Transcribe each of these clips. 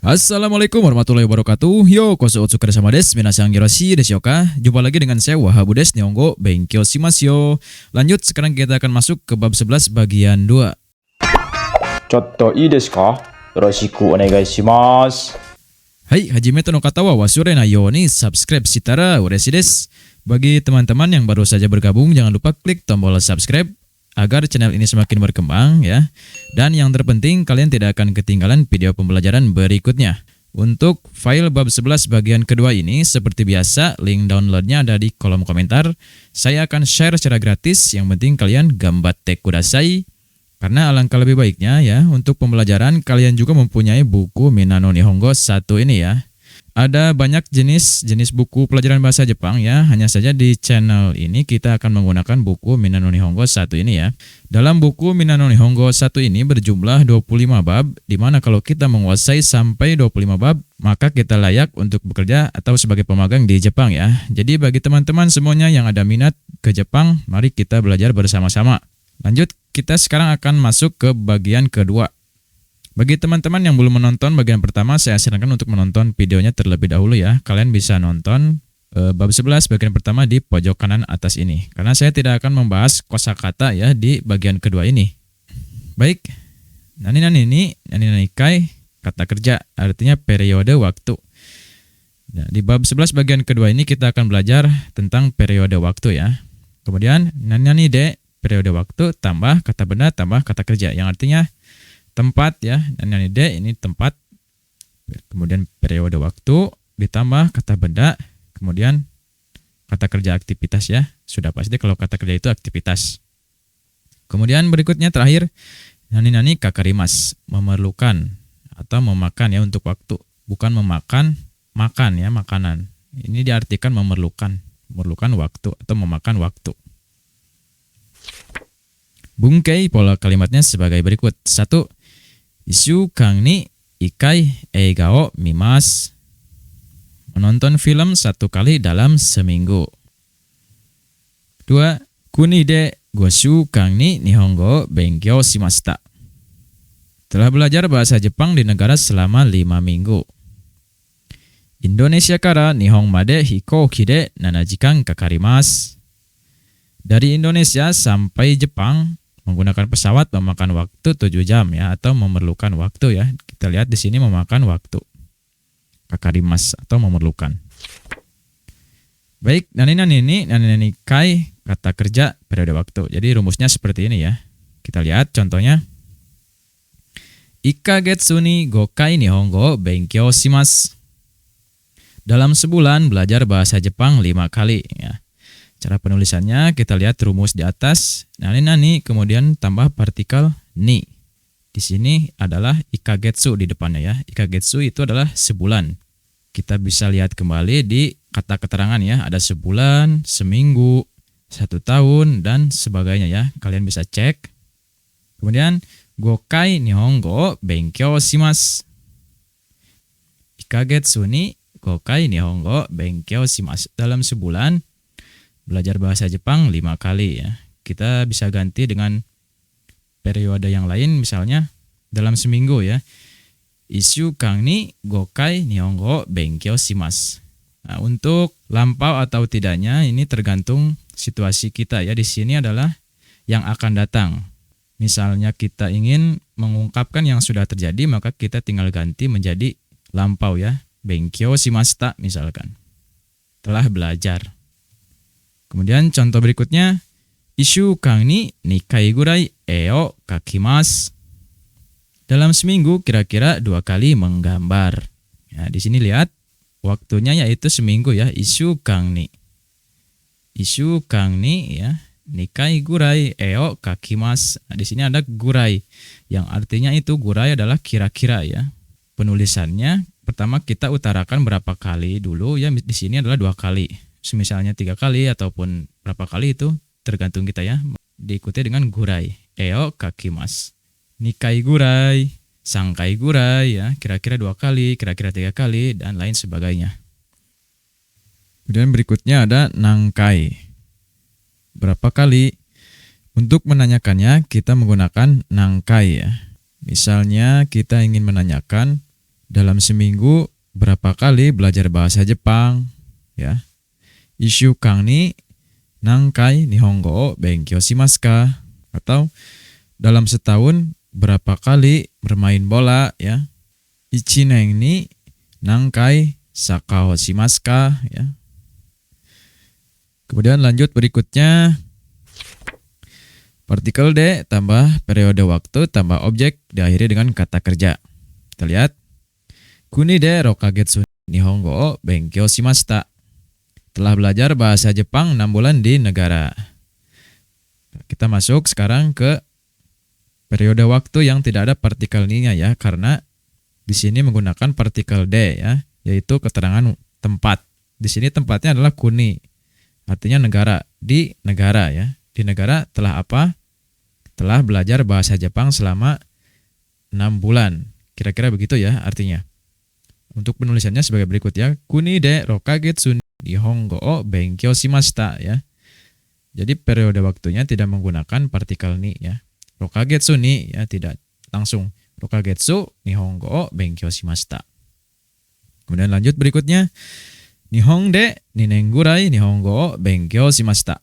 Assalamualaikum warahmatullahi wabarakatuh. Yo, koso otsukare sama desu. Minasan yorashi desu ka? Jumpa lagi dengan saya Wahab des Nihongo Benkyou shimasu. Lanjut, sekarang kita akan masuk ke bab 11 bagian 2. ちょっといいですかよろしくお願いします。 Hai, hajime no kata wa wasure na yo ni subscribe shitara ureshi desu. Bagi teman-teman yang baru saja bergabung, jangan lupa klik tombol subscribe agar channel ini semakin berkembang ya. Dan yang terpenting, kalian tidak akan ketinggalan video pembelajaran berikutnya. Untuk file bab 11 bagian kedua ini, seperti biasa, link downloadnya ada di kolom komentar. Saya akan share secara gratis, yang penting kalian gambatte kudasai. Karena alangkah lebih baiknya ya, untuk pembelajaran kalian juga mempunyai buku Minano Nihongo 1 ini ya. Ada banyak jenis buku pelajaran bahasa Jepang ya. Hanya saja di channel ini kita akan menggunakan buku Minano Nihongo 1 ini ya. Dalam buku Minano Nihongo 1 ini berjumlah 25 bab, di mana kalau kita menguasai sampai 25 bab, maka kita layak untuk bekerja atau sebagai pemagang di Jepang ya. Jadi bagi teman-teman semuanya yang ada minat ke Jepang, mari kita belajar bersama-sama. Lanjut, kita sekarang akan masuk ke bagian kedua. Bagi teman-teman yang belum menonton bagian pertama, saya sarankan untuk menonton videonya terlebih dahulu ya. Kalian bisa nonton bab 11 bagian pertama di pojok kanan atas ini. Karena saya tidak akan membahas kosakata ya di bagian kedua ini. Baik, nani kai, kata kerja, artinya periode waktu. Nah, di bab 11 bagian kedua ini kita akan belajar tentang periode waktu ya. Kemudian nani de, periode waktu, tambah kata benda, tambah kata kerja. Yang artinya tempat ya, nani de ini tempat, kemudian periode waktu, ditambah kata benda, kemudian kata kerja aktivitas ya. Sudah pasti kalau kata kerja itu aktivitas. Kemudian berikutnya terakhir, nani kakarimas, memerlukan atau memakan ya untuk waktu. Bukan memakan, makan ya, makanan. Ini diartikan memerlukan waktu atau memakan waktu. Bungkei pola kalimatnya sebagai berikut. 1. Ishukan ni ikai eiga o mimasu. Menonton film 1 kali dalam seminggu. 2. Kuni de 5 shukan ni Nihongo benkyou shimashita. Telah belajar bahasa Jepang di negara selama 5 minggu. Indonesia kara Nihon made hikouki de 7 jikan kakarimasu. Dari Indonesia sampai Jepang menggunakan pesawat memakan waktu 7 jam ya, atau memerlukan waktu ya. Kita lihat di sini memakan waktu. Kakarimas atau memerlukan. Baik, nani kai, kata kerja, periode waktu. Jadi rumusnya seperti ini ya. Kita lihat contohnya. 1 kagetsu ni 5 kai Nihongo benkyou shimasu. Dalam sebulan belajar bahasa Jepang 5 kali ya. Cara penulisannya kita lihat rumus di atas. Nani kemudian tambah partikel ni. Di sini adalah ikagetsu di depannya ya. Ikagetsu itu adalah sebulan. Kita bisa lihat kembali di kata keterangan ya. Ada sebulan, seminggu, 1 tahun dan sebagainya ya. Kalian bisa cek. Kemudian 5 kai Nihongo benkyou shimasu. Ikagetsu ni 5 kai Nihongo benkyou shimasu. Dalam sebulan belajar bahasa Jepang 5 kali ya. Kita bisa ganti dengan periode yang lain, misalnya dalam seminggu ya. 1週間に5回 Nihongo benkyou shimasu. Nah, untuk lampau atau tidaknya ini tergantung situasi kita ya. Di sini adalah yang akan datang. Misalnya kita ingin mengungkapkan yang sudah terjadi, maka kita tinggal ganti menjadi lampau ya. Benkyou shimashita misalkan. Telah belajar. Kemudian contoh berikutnya, 1週間に2回ぐらい絵を描きます. Dalam seminggu kira-kira 2 kali menggambar. Ya, di sini lihat waktunya yaitu seminggu ya, 1週間に. 1週間にya, 2回ぐらい絵を描きます. Nah, di sini ada gurai. Yang artinya itu gurai adalah kira-kira ya. Penulisannya pertama kita utarakan berapa kali dulu ya, di sini adalah 2 kali. Misalnya 3 kali ataupun berapa kali itu tergantung kita ya. Diikuti dengan gurai. Eo kakimasu. Nikai gurai, sangkai gurai ya. Kira-kira 2 kali, kira-kira 3 kali dan lain sebagainya. Kemudian berikutnya ada nangkai. Berapa kali? Untuk menanyakannya kita menggunakan nangkai ya. Misalnya kita ingin menanyakan Dalam seminggu berapa kali belajar bahasa Jepang? Ya. Ishu kang ni nangkai nihongo o benkyou shimasu ka? Atau dalam setahun berapa kali bermain bola, ya? Ichinen ni nangkai saka o shimasu ka? Ya. Kemudian lanjut berikutnya, partikel de tambah periode waktu tambah objek diakhiri dengan kata kerja. Kita lihat. Kuni de rokagetsu nihongo o benkyou shimashita. Telah belajar bahasa Jepang 6 bulan di negara. Kita masuk sekarang ke periode waktu yang tidak ada partikel ni-nya ya, karena di sini menggunakan partikel de ya, yaitu keterangan tempat. Di sini tempatnya adalah kuni. Artinya negara, di negara ya. Di negara telah apa? Telah belajar bahasa Jepang selama 6 bulan. Kira-kira begitu ya artinya. Untuk penulisannya sebagai berikut ya. Kuni de rokagetsu nihongo o benkyou shimashita ya. Jadi periode waktunya tidak menggunakan partikel ni ya. Rokagetsu ni ya, tidak langsung. Rokagetsu nihongo o benkyou shimashita. Kemudian lanjut berikutnya. Nihon de 2 nen gurai nihongo o benkyou shimashita.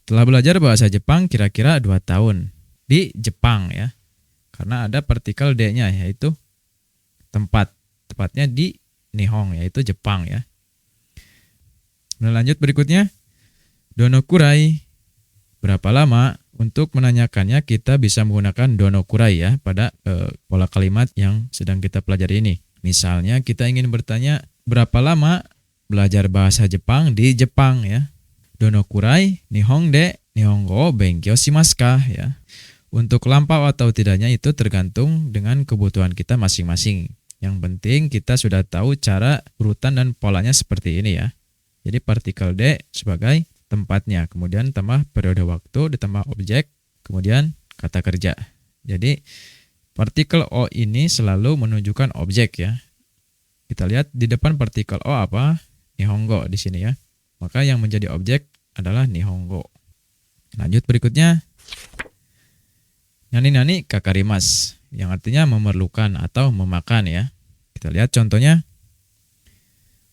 Telah belajar bahasa Jepang kira-kira 2 tahun di Jepang ya. Karena ada partikel de-nya yaitu tempat. Tepatnya di Nihon yaitu Jepang ya. Kemudian lanjut berikutnya. Donokurai. Berapa lama? Untuk menanyakannya kita bisa menggunakan donokurai ya pada pola kalimat yang sedang kita pelajari ini. Misalnya kita ingin bertanya berapa lama belajar bahasa Jepang di Jepang ya. Donokurai nihon de nihongo benkyou shimasu ka ya. Untuk lampau atau tidaknya itu tergantung dengan kebutuhan kita masing-masing. Yang penting kita sudah tahu cara urutan dan polanya seperti ini ya. Jadi partikel de sebagai tempatnya, kemudian tambah periode waktu ditambah objek, kemudian kata kerja. Jadi partikel o ini selalu menunjukkan objek ya. Kita lihat di depan partikel o apa? Nihongo di sini ya. Maka yang menjadi objek adalah nihongo. Lanjut berikutnya. Nani-nani kakarimas, yang artinya memerlukan atau memakan ya. Kita lihat contohnya.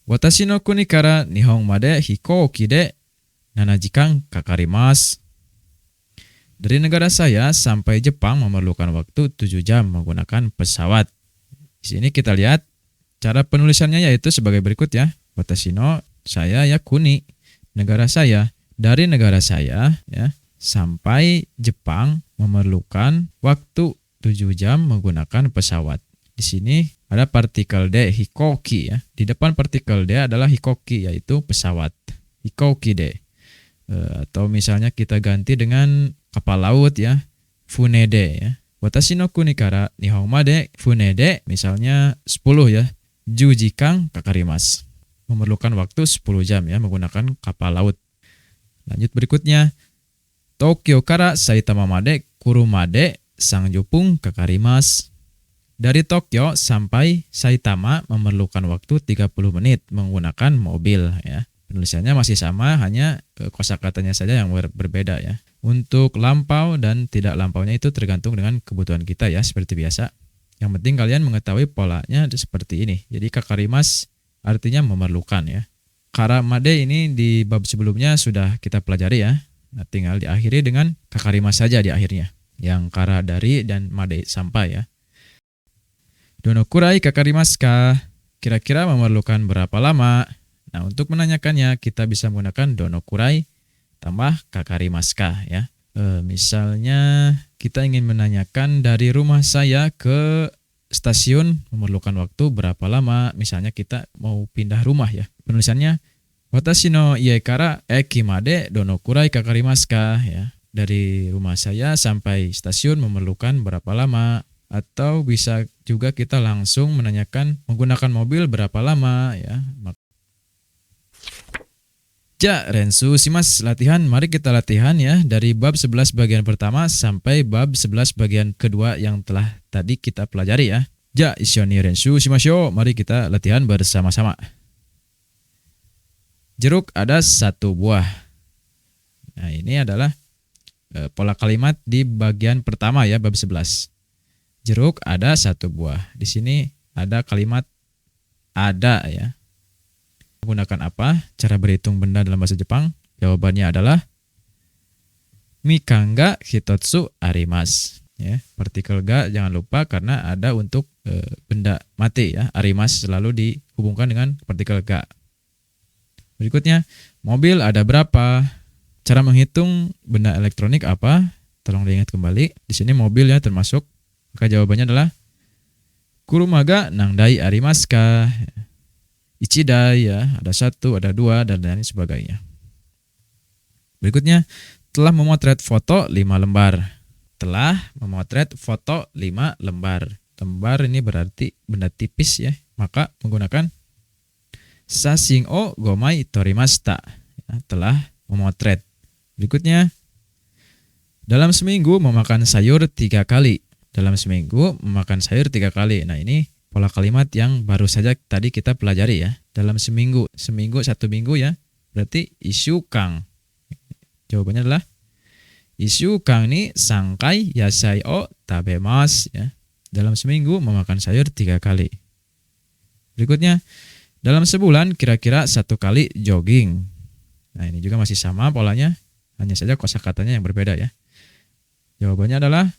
Watashi no kuni kara Nihon made hikouki de 7 jikan kakarimasu. Dari negara saya sampai Jepang memerlukan waktu 7 jam menggunakan pesawat. Di sini kita lihat cara penulisannya yaitu sebagai berikut ya. Watashi no, saya ya, kuni, negara saya. Dari negara saya ya sampai Jepang memerlukan waktu 7 jam menggunakan pesawat. Di sini ada partikel de hikoki ya. Di depan partikel de adalah hikoki yaitu pesawat. Hikoki de. Atau misalnya kita ganti dengan kapal laut ya. Funede ya. Watashi no kuni kara Nihon made funede misalnya 10 ya. 10 jikan kakarimasu. Memerlukan waktu 10 jam ya menggunakan kapal laut. Lanjut berikutnya. Tokyo kara Saitama made kuruma de 30 分kakarimasu. Dari Tokyo sampai Saitama memerlukan waktu 30 menit menggunakan mobil ya. Penulisannya masih sama, hanya kosakatanya saja yang berbeda ya. Untuk lampau dan tidak lampaunya itu tergantung dengan kebutuhan kita ya, seperti biasa. Yang penting kalian mengetahui polanya seperti ini. Jadi kakarimas artinya memerlukan ya. Karamade ini di bab sebelumnya sudah kita pelajari ya. Nah, tinggal diakhiri dengan kakarimas saja di akhirnya. Yang kara dari dan made sampai ya. Donokurai kakarimasu ka? Kira-kira memerlukan berapa lama? Nah, untuk menanyakannya kita bisa menggunakan donokurai tambah kakarimasu ka ya. Misalnya kita ingin menanyakan dari rumah saya ke stasiun memerlukan waktu berapa lama? Misalnya kita mau pindah rumah ya. Penulisannya watashi no ie kara eki made donokurai kakarimasu ka ya. Dari rumah saya sampai stasiun memerlukan berapa lama? Atau bisa juga kita langsung menanyakan menggunakan mobil berapa lama ya. Ja, rensu simas latihan. Mari kita latihan ya dari bab 11 bagian pertama sampai bab 11 bagian kedua yang telah tadi kita pelajari ya. Ja, ishoni rensu shimashou. Mari kita latihan bersama-sama. Jeruk ada 1 buah. Nah, ini adalah pola kalimat di bagian pertama ya, bab 11. Jeruk ada 1 buah. Di sini ada kalimat ada ya. Menggunakan apa? Cara berhitung benda dalam bahasa Jepang? Jawabannya adalah Mika ga hitotsu arimasu. Ya, partikel ga jangan lupa karena ada untuk benda mati ya. Arimasu selalu dihubungkan dengan partikel ga. Berikutnya, mobil ada berapa? Cara menghitung benda elektronik apa? Tolong diingat kembali. Di sini mobil ya termasuk. Maka jawabannya adalah Kurumaga nangdai arimasu ka? Ichidai ya, ada 1, ada 2 dan lain sebagainya. Berikutnya, telah memotret foto 5 lembar. Telah memotret foto 5 lembar. Lembar ini berarti benda tipis ya. Maka menggunakan sashin o gomai torimashita. Ya, telah memotret. Berikutnya, dalam seminggu memakan sayur 3 kali. Dalam seminggu memakan sayur 3 kali. Nah ini pola kalimat yang baru saja tadi kita pelajari ya. Dalam seminggu. Seminggu 1 minggu ya. Berarti isyukang. Jawabannya adalah Isyukang ni sangkai yasai o tabemasu ya. Dalam seminggu memakan sayur 3 kali. Berikutnya, dalam sebulan kira-kira 1 kali jogging. Nah ini juga masih sama polanya, hanya saja kosakatanya yang berbeda ya. Jawabannya adalah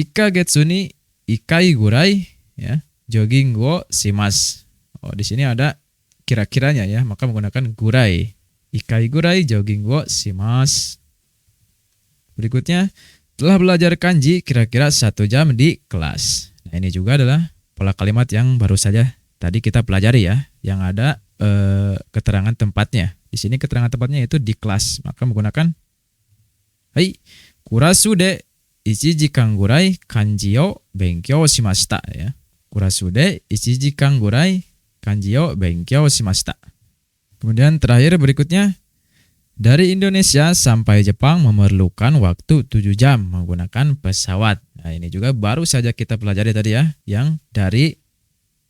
Ikagetsu ni ikai gurai ya, jogging wo shimasu. Oh di sini ada kira-kiranya ya, maka menggunakan gurai. Ikai gurai jogging wo shimasu. Berikutnya, telah belajar kanji kira-kira 1 jam di kelas. Nah, ini juga adalah pola kalimat yang baru saja tadi kita pelajari ya, yang ada keterangan tempatnya. Di sini keterangan tempatnya itu di kelas, maka menggunakan Hai, kurasu de 1 jikan gurai kanji o benkyou shimashita ya. Kurasu de 1 jikan gurai kanji o benkyou shimashita. Kemudian terakhir berikutnya, dari Indonesia sampai Jepang memerlukan waktu 7 jam menggunakan pesawat. Nah, ini juga baru saja kita pelajari tadi ya, yang dari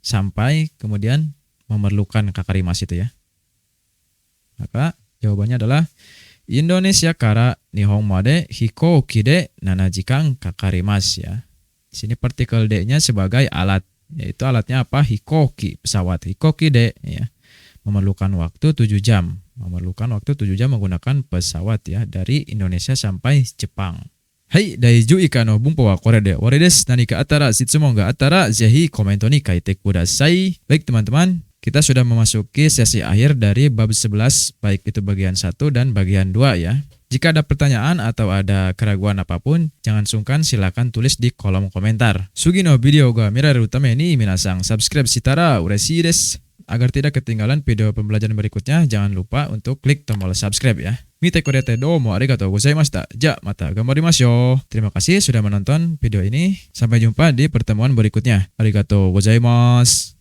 sampai kemudian memerlukan kakarimasu itu ya. Maka jawabannya adalah Indonesia kara Nihon made hikouki de 7 jikan kakarimasu ya. Di sini partikel D-nya sebagai alat, yaitu alatnya apa? Hikouki, pesawat. Hikouki de ya. Memerlukan waktu 7 jam. Memerlukan waktu 7 jam menggunakan pesawat ya, dari Indonesia sampai Jepang. Hai, daiju ika no bunpo wa kore de ore desu. Nanika atara shitsumon ga atara zehi komento ni kaite kudasai. Baik teman-teman, kita sudah memasuki sesi akhir dari bab 11, baik itu bagian 1 dan bagian 2 ya. Jika ada pertanyaan atau ada keraguan apapun, jangan sungkan silakan tulis di kolom komentar. Sugi no video ga mirareru tame ni minasang subscribe shitara ureshii desu. Agar tidak ketinggalan video pembelajaran berikutnya, jangan lupa untuk klik tombol subscribe ya. Mite kurete domo arigatou gozaimashita. Ja, mata gambarimashou. Terima kasih sudah menonton video ini. Sampai jumpa di pertemuan berikutnya. Arigatou gozaimasu.